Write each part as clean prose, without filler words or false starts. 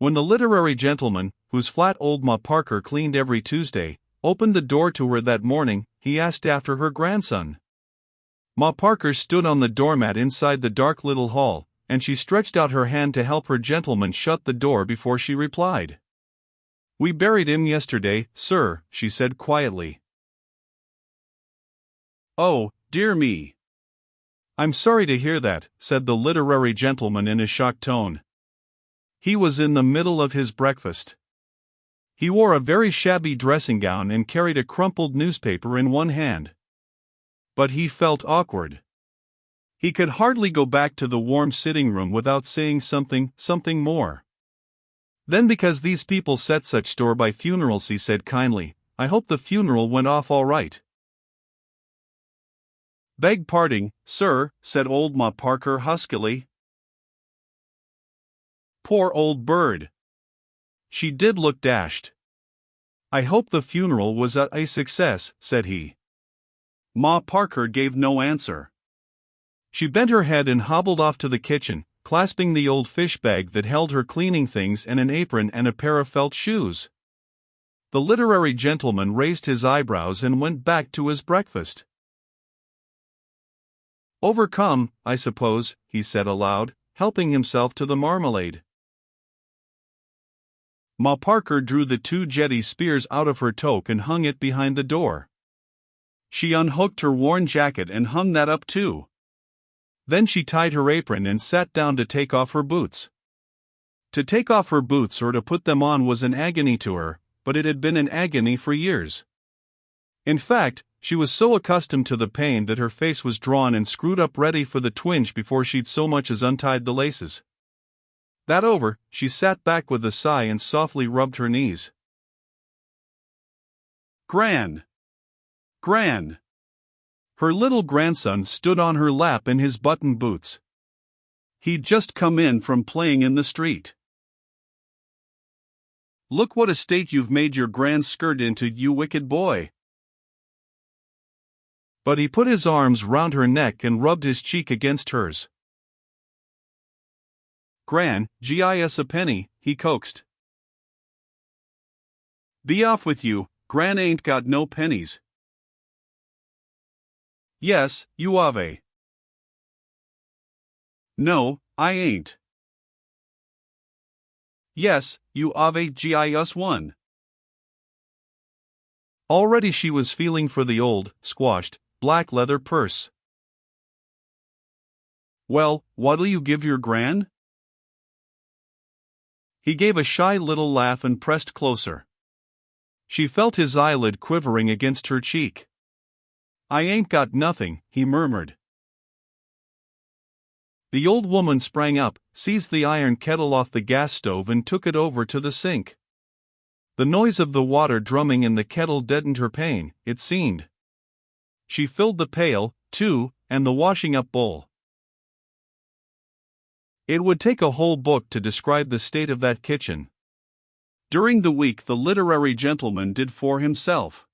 When the literary gentleman, whose flat old Ma Parker cleaned every Tuesday, opened the door to her that morning, he asked after her grandson. Ma Parker stood on the doormat inside the dark little hall, and she stretched out her hand to help her gentleman shut the door before she replied. "We buried him yesterday, sir," she said quietly. "Oh, dear me. I'm sorry to hear that," said the literary gentleman in a shocked tone. He was in the middle of his breakfast. He wore a very shabby dressing gown and carried a crumpled newspaper in one hand. But he felt awkward. He could hardly go back to the warm sitting room without saying something more. Then, because these people set such store by funerals, he said kindly, "I hope the funeral went off all right." "Beg pardon, sir," said old Ma Parker huskily. Poor old bird. She did look dashed. "I hope the funeral was a success," said he. Ma Parker gave no answer. She bent her head and hobbled off to the kitchen, clasping the old fish bag that held her cleaning things and an apron and a pair of felt shoes. The literary gentleman raised his eyebrows and went back to his breakfast. "Overcome, I suppose," he said aloud, helping himself to the marmalade. Ma Parker drew the 2 jetty spears out of her toque and hung it behind the door. She unhooked her worn jacket and hung that up too. Then she tied her apron and sat down to take off her boots. To take off her boots or to put them on was an agony to her, but it had been an agony for years. In fact, she was so accustomed to the pain that her face was drawn and screwed up ready for the twinge before she'd so much as untied the laces. That over, she sat back with a sigh and softly rubbed her knees. Gran! Gran! Her little grandson stood on her lap in his button boots. He'd just come in from playing in the street. "Look what a state you've made your grand skirt into, you wicked boy." But he put his arms round her neck and rubbed his cheek against hers. "Gran, gis a penny," he coaxed. "Be off with you, Gran ain't got no pennies." "Yes, you ave." "No, I ain't." "Yes, you ave gis one." Already she was feeling for the old, squashed, black leather purse. "Well, what'll you give your gran?" He gave a shy little laugh and pressed closer. She felt his eyelid quivering against her cheek. "I ain't got nothing," he murmured. The old woman sprang up, seized the iron kettle off the gas stove and took it over to the sink. The noise of the water drumming in the kettle deadened her pain, it seemed. She filled the pail, too, and the washing-up bowl. It would take a whole book to describe the state of that kitchen. During the week the literary gentleman did for himself.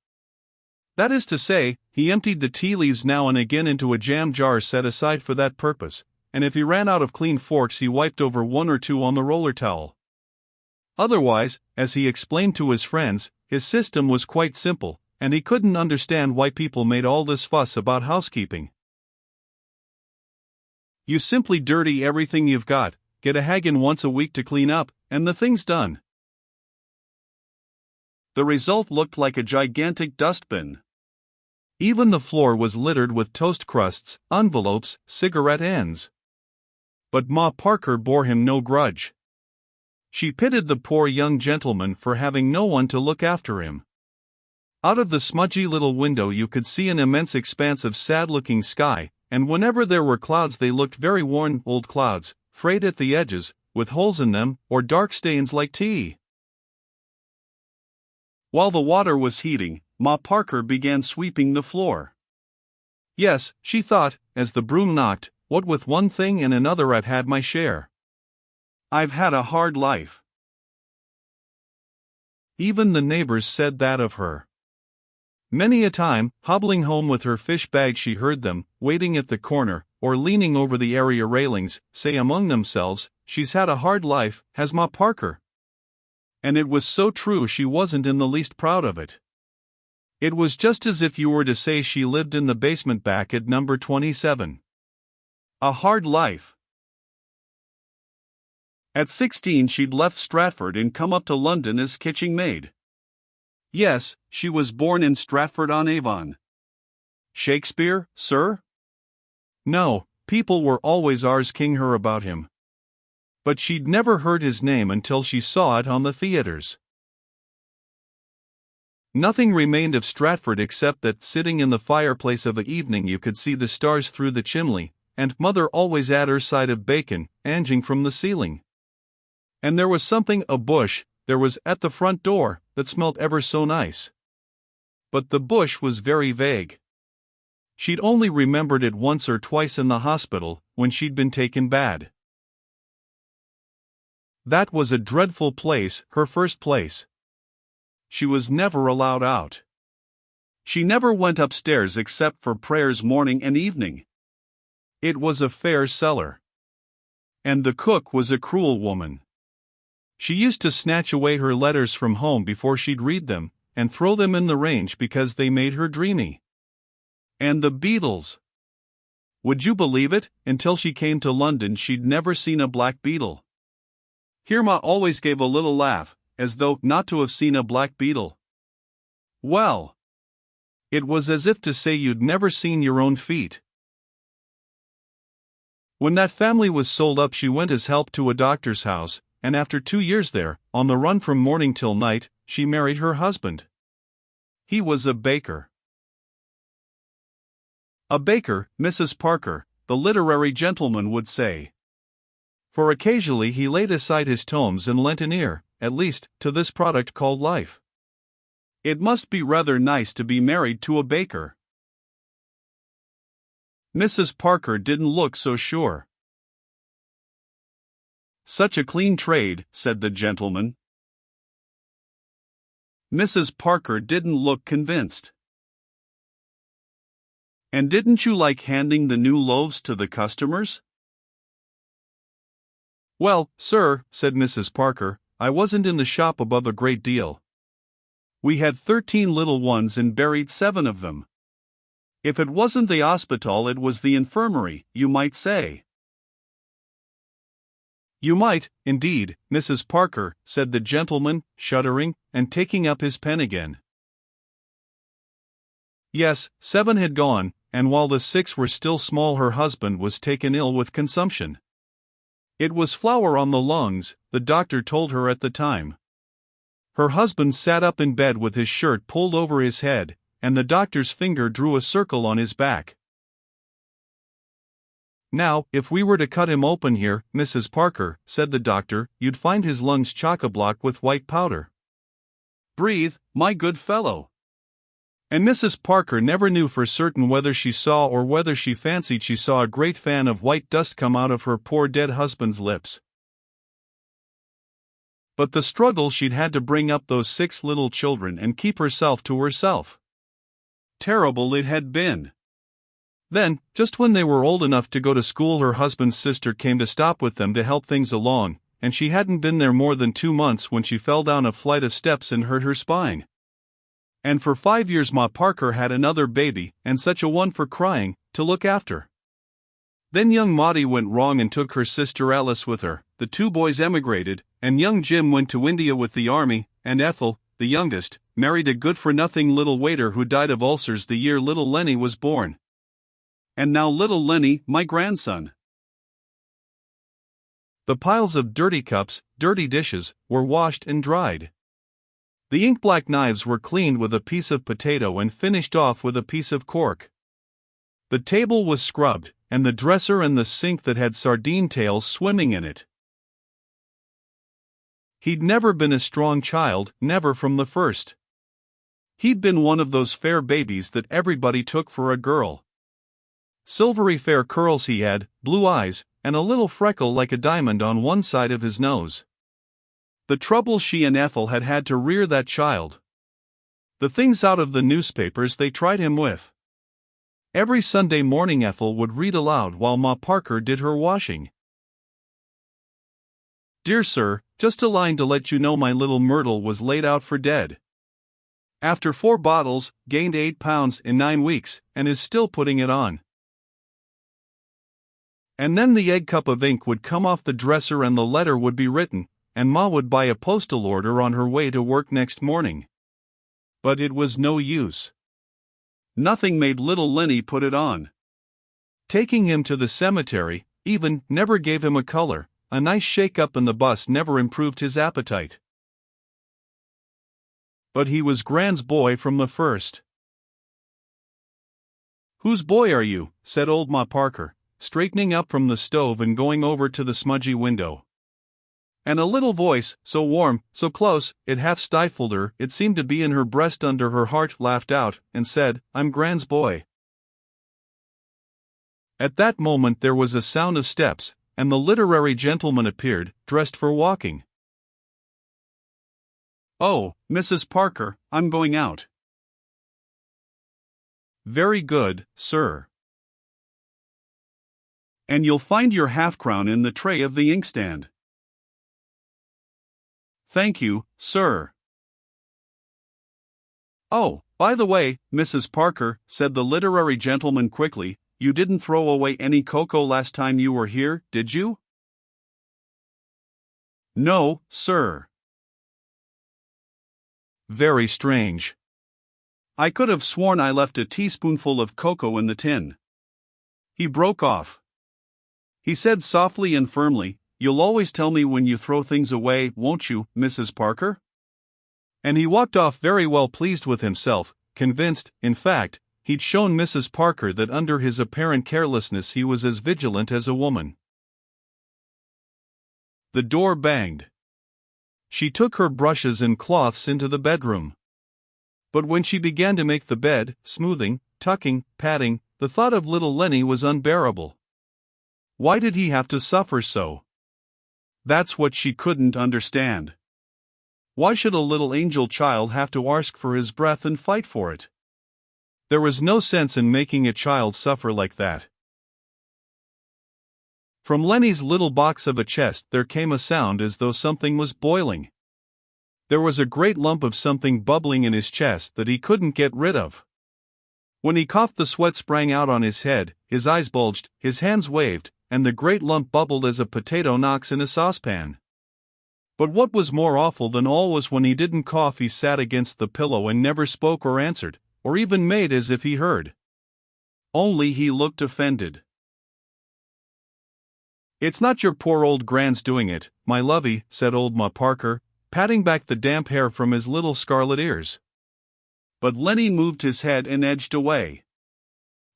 That is to say, he emptied the tea leaves now and again into a jam jar set aside for that purpose, and if he ran out of clean forks he wiped over 1 or 2 on the roller towel. Otherwise, as he explained to his friends, his system was quite simple, and he couldn't understand why people made all this fuss about housekeeping. You simply dirty everything you've got, get a hag in once a week to clean up, and the thing's done. The result looked like a gigantic dustbin. Even the floor was littered with toast crusts, envelopes, cigarette ends. But Ma Parker bore him no grudge. She pitied the poor young gentleman for having no one to look after him. Out of the smudgy little window you could see an immense expanse of sad-looking sky, and whenever there were clouds they looked very worn, old clouds, frayed at the edges, with holes in them, or dark stains like tea. While the water was heating, Ma Parker began sweeping the floor. Yes, she thought, as the broom knocked, what with one thing and another I've had my share. I've had a hard life. Even the neighbors said that of her. Many a time, hobbling home with her fish bag, she heard them, waiting at the corner, or leaning over the area railings, say among themselves, "She's had a hard life, has Ma Parker." And it was so true she wasn't in the least proud of it. It was just as if you were to say she lived in the basement back at number 27. A hard life. At 16 she'd left Stratford and come up to London as kitchen maid. Yes, she was born in Stratford-on-Avon. Shakespeare, sir? No, people were always king her about him. But she'd never heard his name until she saw it on the theatres. Nothing remained of Stratford except that sitting in the fireplace of an evening you could see the stars through the chimney, and mother always at her side of bacon, hanging from the ceiling. And there was something, a bush, there was at the front door, that smelt ever so nice. But the bush was very vague. She'd only remembered it once or twice in the hospital, when she'd been taken bad. That was a dreadful place, her first place. She was never allowed out. She never went upstairs except for prayers morning and evening. It was a fair cellar. And the cook was a cruel woman. She used to snatch away her letters from home before she'd read them, and throw them in the range because they made her dreamy. And the beetles. Would you believe it, until she came to London she'd never seen a black beetle. Here Ma always gave a little laugh, as though not to have seen a black beetle. Well, it was as if to say you'd never seen your own feet. When that family was sold up she went as help to a doctor's house, and after 2 years there, on the run from morning till night, she married her husband. He was a baker. A baker, Mrs. Parker, the literary gentleman would say. For occasionally he laid aside his tomes and lent an ear, at least, to this product called life. It must be rather nice to be married to a baker. Mrs. Parker didn't look so sure. Such a clean trade, said the gentleman. Mrs. Parker didn't look convinced. And didn't you like handing the new loaves to the customers? Well, sir, said Mrs. Parker, I wasn't in the shop above a great deal. We had 13 little ones and buried 7 of them. If it wasn't the hospital it was the infirmary, you might say. You might, indeed, Mrs. Parker, said the gentleman, shuddering, and taking up his pen again. Yes, 7 had gone, and while the 6 were still small her husband was taken ill with consumption. It was flour on the lungs, the doctor told her at the time. Her husband sat up in bed with his shirt pulled over his head, and the doctor's finger drew a circle on his back. Now, if we were to cut him open here, Mrs. Parker, said the doctor, you'd find his lungs chock-a-block with white powder. Breathe, my good fellow. And Mrs. Parker never knew for certain whether she saw or whether she fancied she saw a great fan of white dust come out of her poor dead husband's lips. But the struggle she'd had to bring up those 6 little children and keep herself to herself. Terrible it had been. Then, just when they were old enough to go to school her husband's sister came to stop with them to help things along, and she hadn't been there more than 2 months when she fell down a flight of steps and hurt her spine. And for 5 years Ma Parker had another baby, and such a one for crying, to look after. Then young Maudie went wrong and took her sister Alice with her, the 2 boys emigrated, and young Jim went to India with the army, and Ethel, the youngest, married a good-for-nothing little waiter who died of ulcers the year little Lenny was born. And now little Lenny, my grandson. The piles of dirty cups, dirty dishes, were washed and dried. The ink-black knives were cleaned with a piece of potato and finished off with a piece of cork. The table was scrubbed, and the dresser and the sink that had sardine tails swimming in it. He'd never been a strong child, never from the first. He'd been one of those fair babies that everybody took for a girl. Silvery fair curls he had, blue eyes, and a little freckle like a diamond on one side of his nose. The trouble she and Ethel had had to rear that child. The things out of the newspapers they tried him with. Every Sunday morning Ethel would read aloud while Ma Parker did her washing. Dear sir, just a line to let you know my little Myrtle was laid out for dead. After 4 bottles, gained 8 pounds in 9 weeks, and is still putting it on. And then the egg cup of ink would come off the dresser and the letter would be written, and Ma would buy a postal order on her way to work next morning. But it was no use. Nothing made little Lenny put it on. Taking him to the cemetery, even, never gave him a color. A nice shake-up in the bus never improved his appetite. But he was Gran's boy from the first. "Whose boy are you?" said old Ma Parker, straightening up from the stove and going over to the smudgy window. And a little voice, so warm, so close, it half stifled her, it seemed to be in her breast under her heart, laughed out, and said, "I'm Gran's boy." At that moment there was a sound of steps, and the literary gentleman appeared, dressed for walking. "Oh, Mrs. Parker, I'm going out." "Very good, sir. And you'll find your half-crown in the tray of the inkstand." "Thank you, sir." "Oh, by the way, Mrs. Parker," said the literary gentleman quickly, "you didn't throw away any cocoa last time you were here, did you?" "No, sir." "Very strange. I could have sworn I left a teaspoonful of cocoa in the tin." He broke off. He said softly and firmly, "You'll always tell me when you throw things away, won't you, Mrs. Parker?" And he walked off very well pleased with himself, convinced, in fact, he'd shown Mrs. Parker that under his apparent carelessness he was as vigilant as a woman. The door banged. She took her brushes and cloths into the bedroom. But when she began to make the bed, smoothing, tucking, patting, the thought of little Lenny was unbearable. Why did he have to suffer so? That's what she couldn't understand. Why should a little angel child have to ask for his breath and fight for it? There was no sense in making a child suffer like that. From Lenny's little box of a chest there came a sound as though something was boiling. There was a great lump of something bubbling in his chest that he couldn't get rid of. When he coughed, the sweat sprang out on his head, his eyes bulged, his hands waved, and the great lump bubbled as a potato knocks in a saucepan. But what was more awful than all was when he didn't cough, he sat against the pillow and never spoke or answered, or even made as if he heard. Only he looked offended. "It's not your poor old Gran's doing it, my lovey," said old Ma Parker, patting back the damp hair from his little scarlet ears. But Lenny moved his head and edged away.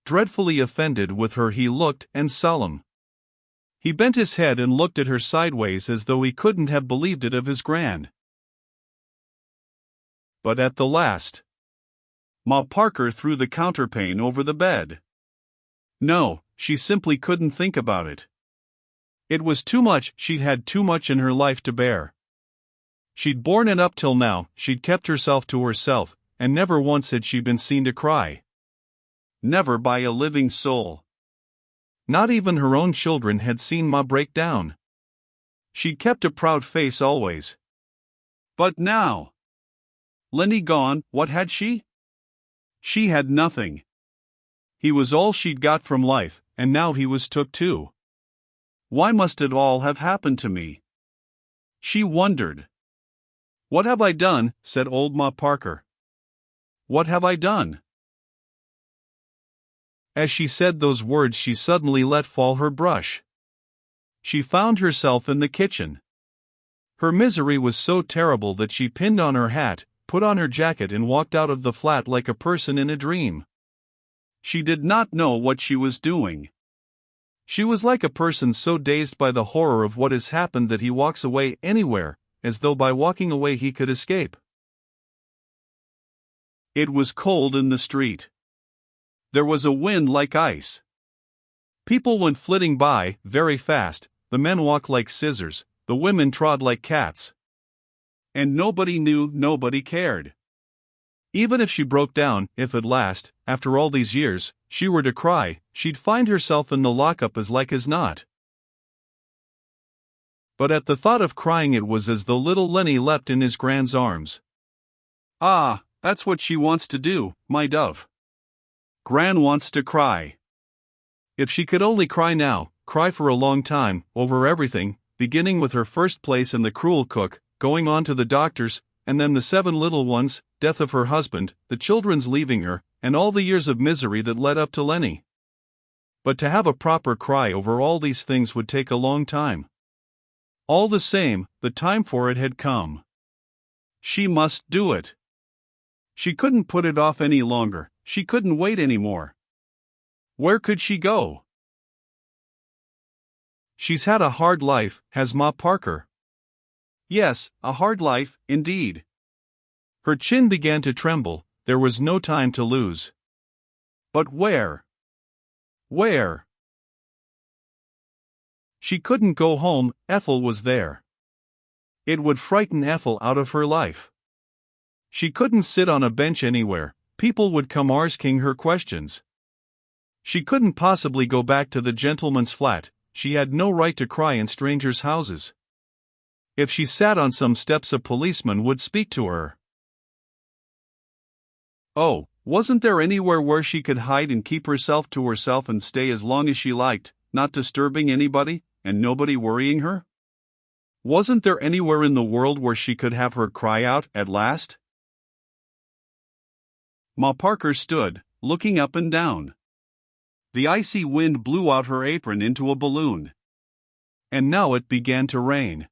Dreadfully offended with her he looked, and solemn. He bent his head and looked at her sideways as though he couldn't have believed it of his Gran. But at the last, Ma Parker threw the counterpane over the bed. No, she simply couldn't think about it. It was too much, she'd had too much in her life to bear. She'd borne it up till now, she'd kept herself to herself, and never once had she been seen to cry. Never by a living soul. Not even her own children had seen Ma break down. She'd kept a proud face always. But now, Lenny gone, what had she? She had nothing. He was all she'd got from life, and now he was took too. Why must it all have happened to me? She wondered. "What have I done?" said old Ma Parker. "What have I done?" As she said those words she suddenly let fall her brush. She found herself in the kitchen. Her misery was so terrible that she pinned on her hat, put on her jacket and walked out of the flat like a person in a dream. She did not know what she was doing. She was like a person so dazed by the horror of what has happened that he walks away anywhere, as though by walking away he could escape. It was cold in the street. There was a wind like ice. People went flitting by, very fast, the men walked like scissors, the women trod like cats. And nobody knew, nobody cared. Even if she broke down, if at last, after all these years, she were to cry, she'd find herself in the lockup as like as not. But at the thought of crying it was as though little Lenny leapt in his Gran's arms. Ah, that's what she wants to do, my dove. Gran wants to cry. If she could only cry now, cry for a long time, over everything, beginning with her first place and the cruel cook, going on to the doctors, and then the 7 little ones, death of her husband, the children's leaving her, and all the years of misery that led up to Lenny. But to have a proper cry over all these things would take a long time. All the same, the time for it had come. She must do it. She couldn't put it off any longer, she couldn't wait anymore. Where could she go? She's had a hard life, has Ma Parker. Yes, a hard life, indeed. Her chin began to tremble, there was no time to lose. But where? Where? She couldn't go home, Ethel was there. It would frighten Ethel out of her life. She couldn't sit on a bench anywhere, people would come asking her questions. She couldn't possibly go back to the gentleman's flat, she had no right to cry in strangers' houses. If she sat on some steps a policeman would speak to her. Oh, wasn't there anywhere where she could hide and keep herself to herself and stay as long as she liked, not disturbing anybody, and nobody worrying her? Wasn't there anywhere in the world where she could have her cry out, at last? Ma Parker stood, looking up and down. The icy wind blew out her apron into a balloon. And now it began to rain.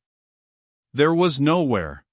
There was nowhere.